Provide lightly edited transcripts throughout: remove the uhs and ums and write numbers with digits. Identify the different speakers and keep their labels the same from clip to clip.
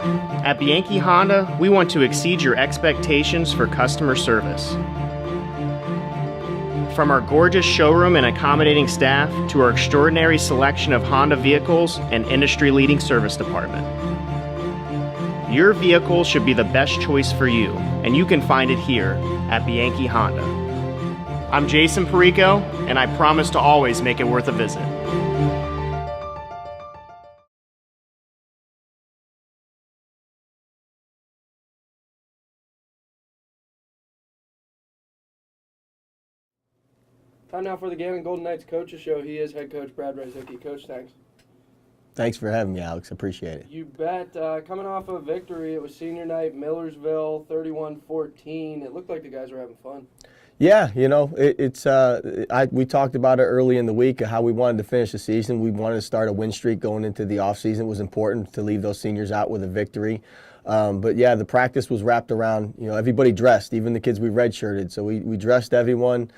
Speaker 1: At Bianchi Honda, we want to exceed your expectations for customer service. From our gorgeous showroom and accommodating staff to our extraordinary selection of Honda vehicles and industry-leading service department. Your vehicle should be the best choice for you, and you can find it here at Bianchi Honda. I'm Jason Perico, and I promise to always make it worth a visit.
Speaker 2: Time now for the Gannon Golden Knights Coaches Show. He is head coach Brad Rzyczycki. Coach, thanks.
Speaker 3: Thanks for having me, Alex. Appreciate it.
Speaker 2: You bet. Coming off a victory, it was senior night, Millersville, 31-14. It looked like the guys were having fun.
Speaker 3: Yeah, you know, we talked about it early in the week, how we wanted to finish the season. We wanted to start a win streak going into the offseason. It was important to leave those seniors out with a victory. But, yeah, the practice was wrapped around, you know, everybody dressed, even the kids we redshirted. So we dressed everyone.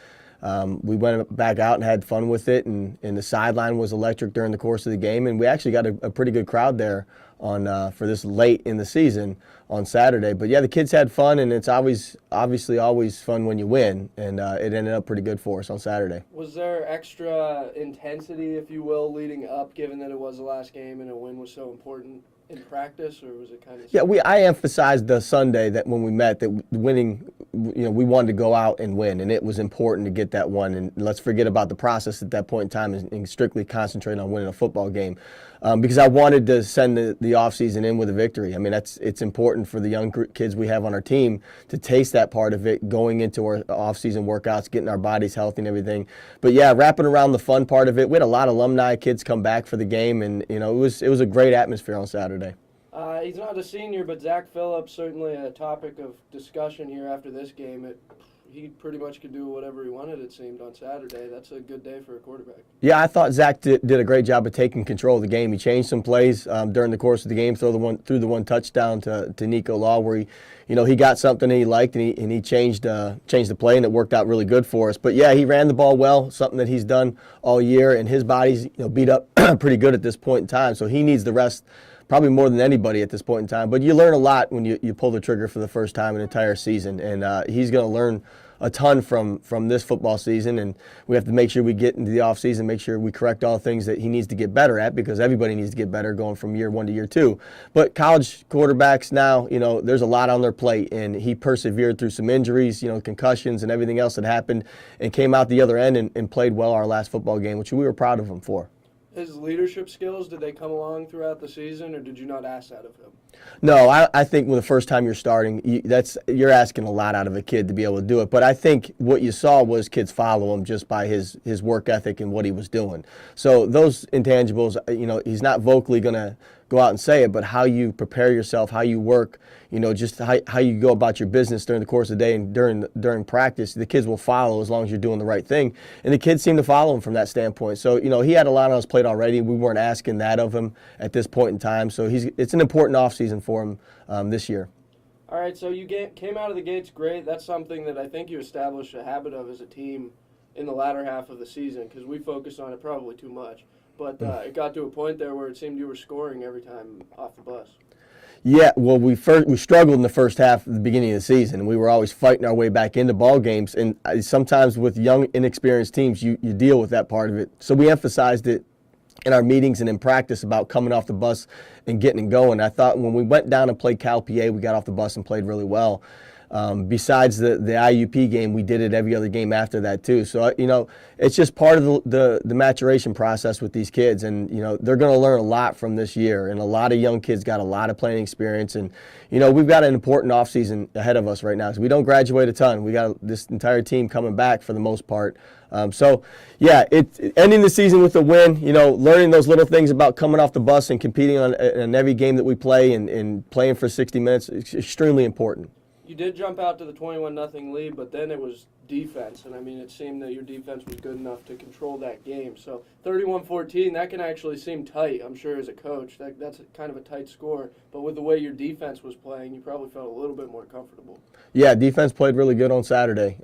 Speaker 3: We went back out and had fun with it, and the sideline was electric during the course of the game, and we actually got a pretty good crowd there for this late in the season on Saturday. But yeah, the kids had fun, and it's obviously always fun when you win, and it ended up pretty good for us on Saturday.
Speaker 2: Was there extra intensity, if you will, leading up, given that it was the last game and a win was so important in practice, or was it kind of?
Speaker 3: Yeah, I emphasized the Sunday that when we met that winning, you know, we wanted to go out and win, and it was important to get that one. And let's forget about the process at that point in time and strictly concentrate on winning a football game, because I wanted to send the offseason in with a victory. I mean, it's important for the young kids we have on our team to taste that part of it going into our offseason workouts, getting our bodies healthy and everything. But yeah, wrapping around the fun part of it, we had a lot of alumni kids come back for the game, and you know, it was a great atmosphere on Saturday.
Speaker 2: He's not a senior, but Zach Phillips, certainly a topic of discussion here after this game. He pretty much could do whatever he wanted, it seemed, on Saturday. That's a good day for a quarterback.
Speaker 3: Yeah, I thought Zach did a great job of taking control of the game. He changed some plays during the course of the game, threw the one touchdown to Nico Law, where he got something he liked, and he changed the play, and it worked out really good for us. But yeah, he ran the ball well, something that he's done all year, and his body's beat up pretty good at this point in time, so he needs the rest probably more than anybody at this point in time. But you learn a lot when you pull the trigger for the first time in an entire season, and he's going to learn a ton from this football season, and we have to make sure we get into the offseason, make sure we correct all the things that he needs to get better at, because everybody needs to get better going from year one to year two. But college quarterbacks now, there's a lot on their plate, and he persevered through some injuries, concussions and everything else that happened, and came out the other end and played well our last football game, which we were proud of him for.
Speaker 2: His leadership skills, did they come along throughout the season, or did you not ask that of him?
Speaker 3: No, I think when the first time you're starting, you're asking a lot out of a kid to be able to do it. But I think what you saw was kids follow him just by his work ethic and what he was doing. So those intangibles, he's not vocally going to go out and say it, but how you prepare yourself, how you work, just how you go about your business during the course of the day and during practice, the kids will follow as long as you're doing the right thing. And the kids seem to follow him from that standpoint. So, he had a lot on his plate already. We weren't asking that of him at this point in time. So it's an important offseason for him this year.
Speaker 2: All right, so you came out of the gates great. That's something that I think you established a habit of as a team in the latter half of the season, because we focused on it probably too much. But it got to a point there where it seemed you were scoring every time off the bus.
Speaker 3: Yeah, well, we struggled in the first half at the beginning of the season, and we were always fighting our way back into ball games. And sometimes with young, inexperienced teams, you deal with that part of it. So we emphasized it in our meetings and in practice about coming off the bus and getting going. I thought when we went down and played Cal PA, we got off the bus and played really well. Besides the IUP game, we did it every other game after that too. So, it's just part of the maturation process with these kids. And, they're going to learn a lot from this year. And a lot of young kids got a lot of playing experience. And, we've got an important offseason ahead of us right now, because we don't graduate a ton. We got this entire team coming back for the most part. Ending the season with a win, learning those little things about coming off the bus and competing on every game that we play and playing for 60 minutes is extremely important.
Speaker 2: You did jump out to the 21-0 lead, but then it was defense. And, I mean, it seemed that your defense was good enough to control that game. So 31-14, that can actually seem tight, I'm sure, as a coach. That's kind of a tight score. But with the way your defense was playing, you probably felt a little bit more comfortable.
Speaker 3: Yeah, defense played really good on Saturday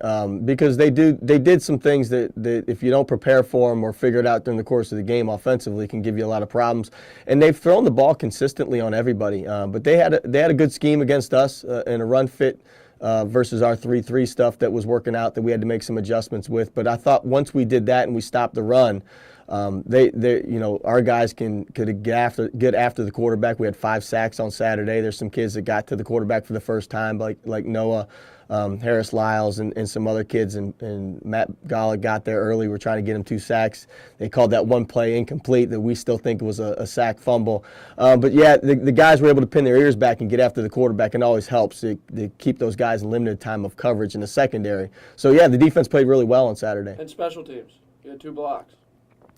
Speaker 3: because they did some things that if you don't prepare for them or figure it out during the course of the game offensively can give you a lot of problems. And they've thrown the ball consistently on everybody. But they had a good scheme against us in a run fit versus our 3-3 stuff that was working out that we had to make some adjustments with. But I thought once we did that and we stopped the run, our guys could get after the quarterback. We had 5 sacks on Saturday. There's some kids that got to the quarterback for the first time, like Noah, Harris Lyles, and some other kids. And Matt Golick got there early. We're trying to get him 2 sacks. They called that one play incomplete that we still think was a sack fumble. But yeah, the guys were able to pin their ears back and get after the quarterback, and it always helps to keep those guys in limited time of coverage in the secondary. So yeah, the defense played really well on Saturday.
Speaker 2: And special teams, you had 2 blocks.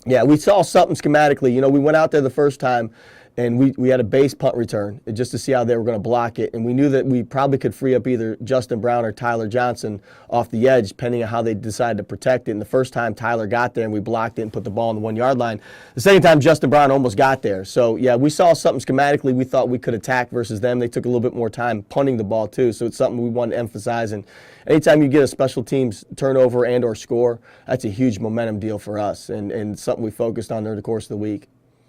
Speaker 3: Yeah, we saw something schematically. We went out there the first time, and we had a base punt return just to see how they were going to block it. And we knew that we probably could free up either Justin Brown or Tyler Johnson off the edge, depending on how they decided to protect it. And the first time Tyler got there and we blocked it and put the ball on the 1-yard line. The second time Justin Brown almost got there. So, yeah, we saw something schematically we thought we could attack versus them. They took a little bit more time punting the ball, too. So it's something we wanted to emphasize. And anytime you get a special teams turnover and or score, that's a huge momentum deal for us and something we focused on during the course of the week.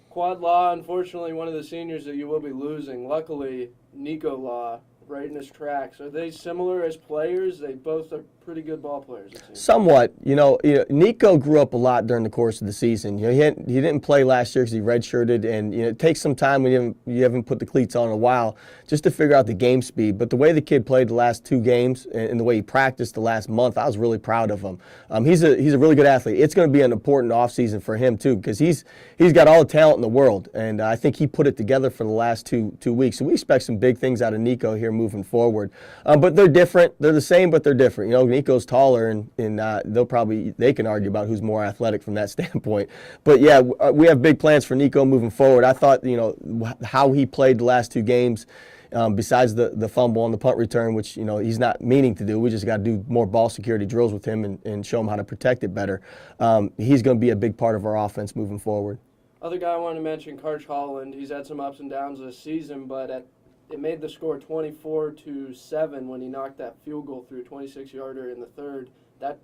Speaker 2: Quad Law, unfortunately, one of the seniors that you will be losing. Luckily, Nico Law, right in his tracks. Are they similar as players? They both are pretty good ball players, it seems.
Speaker 3: Somewhat. Nico grew up a lot during the course of the season. He didn't play last year because he redshirted, and it takes some time when you haven't put the cleats on in a while just to figure out the game speed. But the way the kid played the last 2 games and the way he practiced the last month, I was really proud of him. He's a really good athlete. It's going to be an important offseason for him too because he's got all the talent in the world, and I think he put it together for the last two weeks. So we expect some big things out of Nico here moving forward. But they're different. They're the same, but they're different. Nico's taller, and they can argue about who's more athletic from that standpoint. But yeah, we have big plans for Nico moving forward. I thought how he played the last 2 games. Besides the fumble on the punt return, which he's not meaning to do, we just got to do more ball security drills with him and show him how to protect it better. He's going to be a big part of our offense moving forward.
Speaker 2: Other guy I want to mention, Karch Holland. He's had some ups and downs this season, but it made the score 24-7 when he knocked that field goal through, 26-yarder in the third. That's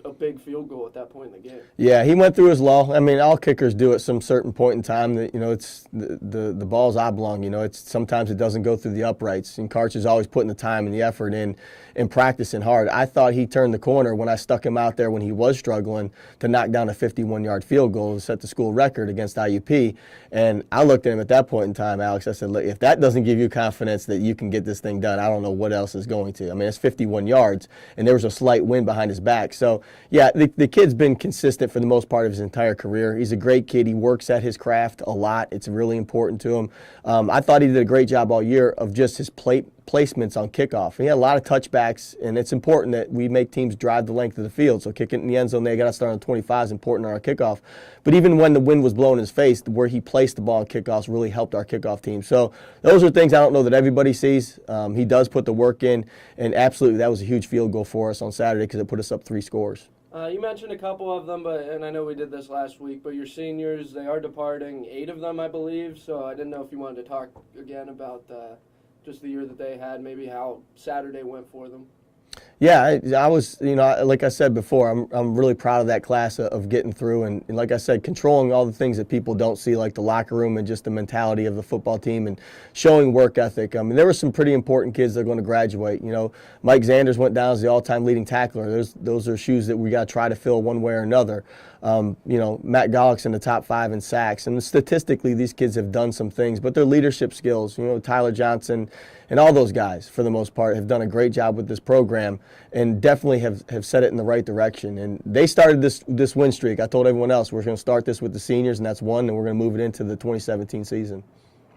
Speaker 2: a big field goal at that point in the game.
Speaker 3: Yeah, he went through his lull. I mean, all kickers do at some certain point in time. That it's the ball's oblong. It's sometimes it doesn't go through the uprights. And Karch is always putting the time and the effort in and practicing hard. I thought he turned the corner when I stuck him out there when he was struggling to knock down a 51-yard field goal and set the school record against IUP. And I looked at him at that point in time, Alex. I said, look, if that doesn't give you confidence that you can get this thing done, I don't know what else is going to. I mean, it's 51 yards, and there was a slight wind behind his back. So, yeah, the kid's been consistent for the most part of his entire career. He's a great kid. He works at his craft a lot. It's really important to him. I thought he did a great job all year of just his placements on kickoff. He had a lot of touchbacks, and it's important that we make teams drive the length of the field. So kicking in the end zone, they got to start on 25 is important on our kickoff. But even when the wind was blowing in his face, where he placed the ball on kickoffs really helped our kickoff team. So those are things I don't know that everybody sees. He does put the work in, and absolutely that was a huge field goal for us on Saturday because it put us up 3 scores.
Speaker 2: You mentioned a couple of them, and I know we did this last week, but your seniors, they are departing, 8 of them, I believe. So I didn't know if you wanted to talk again about just the year that they had, maybe how Saturday went for them.
Speaker 3: Yeah, I was, like I said before, I'm really proud of that class of getting through, and like I said, controlling all the things that people don't see, like the locker room and just the mentality of the football team and showing work ethic. I mean, there were some pretty important kids that are going to graduate. Mike Zanders went down as the all-time leading tackler. Those are shoes that we got to try to fill one way or another. Matt Golick's in the top 5 in sacks, and statistically, these kids have done some things, but their leadership skills, Tyler Johnson and all those guys, for the most part, have done a great job with this program and definitely have set it in the right direction. And they started this win streak. I told everyone else we're going to start this with the seniors, and that's 1, and we're going to move it into the 2017 season.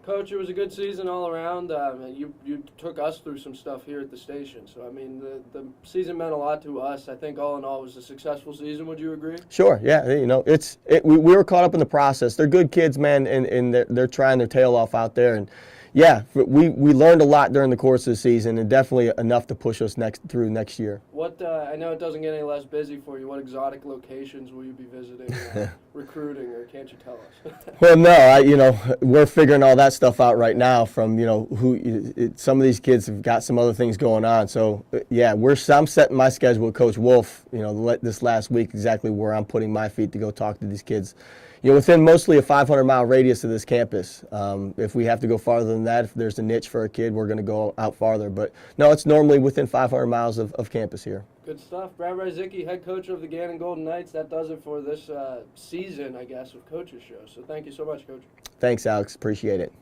Speaker 2: Coach, it was a good season all around. You took us through some stuff here at the station. So, I mean, the season meant a lot to us. I think all in all it was a successful season. Would you agree?
Speaker 3: Sure, yeah. We were caught up in the process. They're good kids, man, and they're trying their tail off out there. And, yeah, we learned a lot during the course of the season, and definitely enough to push us through next year.
Speaker 2: What I know it doesn't get any less busy for you. What exotic locations will you be visiting, recruiting, or can't you tell us?
Speaker 3: Well, no, we're figuring all that stuff out right now. From some of these kids have got some other things going on. So yeah, I'm setting my schedule with Coach Wolf. This last week exactly where I'm putting my feet to go talk to these kids. Within mostly a 500-mile radius of this campus. If we have to go farther than that, if there's a niche for a kid, we're going to go out farther. But no, it's normally within 500 miles of campus here.
Speaker 2: Good stuff. Brad Rzyczycki, head coach of the Gannon Golden Knights. That does it for this season, I guess, of Coach's Show. So thank you so much, Coach.
Speaker 3: Thanks, Alex. Appreciate it.